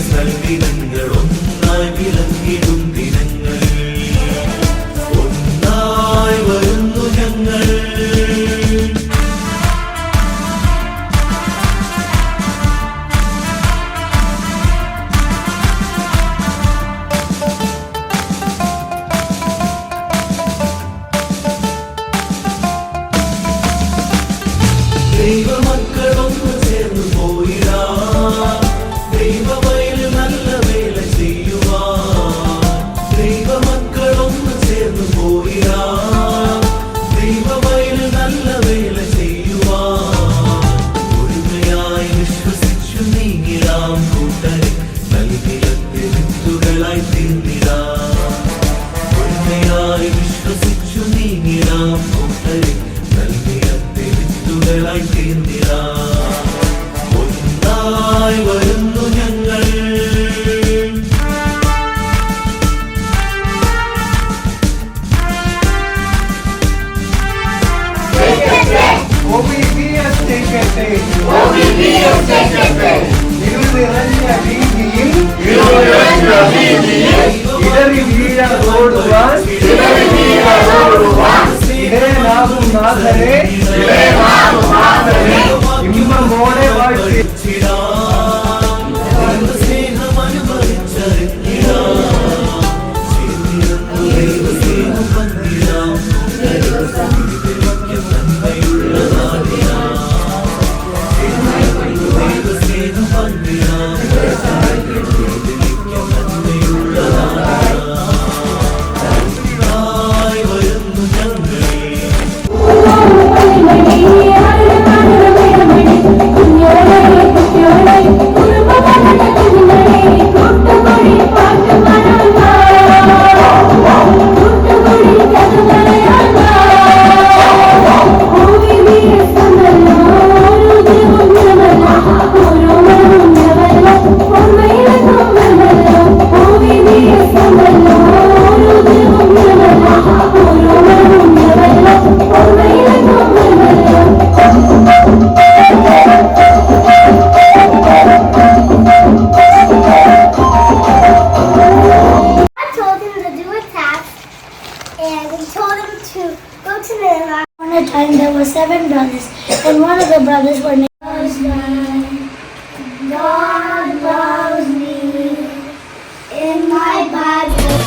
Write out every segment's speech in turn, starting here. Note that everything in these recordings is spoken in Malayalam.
സൽദിനങ്ങൾ ഒന്നായി വിളങ്ങിടും ദിനങ്ങൾ ഒന്നായി വരുന്നു ഞങ്ങൾ. ദൈവമക്കളൊന്നു ചേർന്നു പോയിടാ, ദൈവവയൽ നല്ല വേല ചെയ്യുവാൻ. ദൈവമക്കളൊന്നു ചേർന്നു പോയിടാ, ദൈവവയൽ നല്ല വേല ചെയ്യുവാൻ. ഒരുമയായി വിശ്വസിച്ചു നീങ്ങിടാം കൂട്ടരെ, നൽകിലത്തെ വിത്തുകളായി തീർന്നിടാം. ഒരുമയായി വിശ്വസിച്ചു നീങ്ങിടാം കൂട്ടരെ, നൽകിലത്തെ വിത്തുകളായി തീർന്നിടാം. ഒന്നായി വരുന്നു ഞങ്ങൾ. ഇരുനിറഞ്ഞ വീതിയിൽ ഇടറി വീഴാതോടുവാൻ ഇടയനാകും നാഥനെ ഇമ്പമോടെ വാഴ്ത്തി There were 7 brothers, and one of the brothers were named God loves me in my Bible.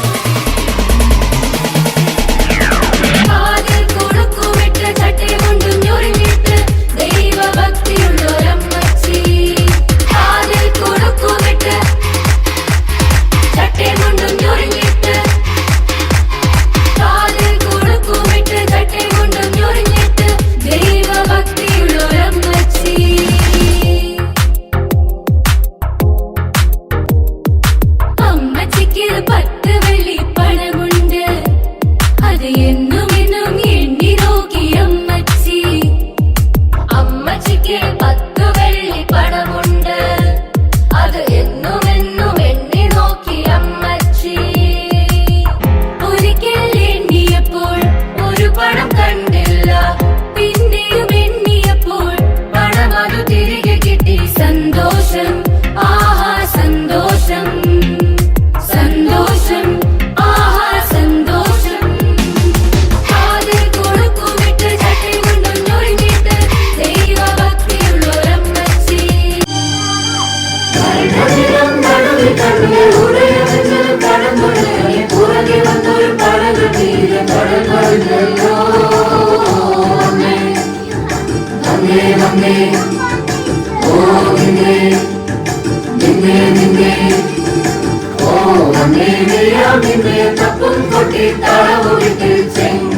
തപ്പും കൊട്ടി തളവുവിട്ട് ചെങ്ങ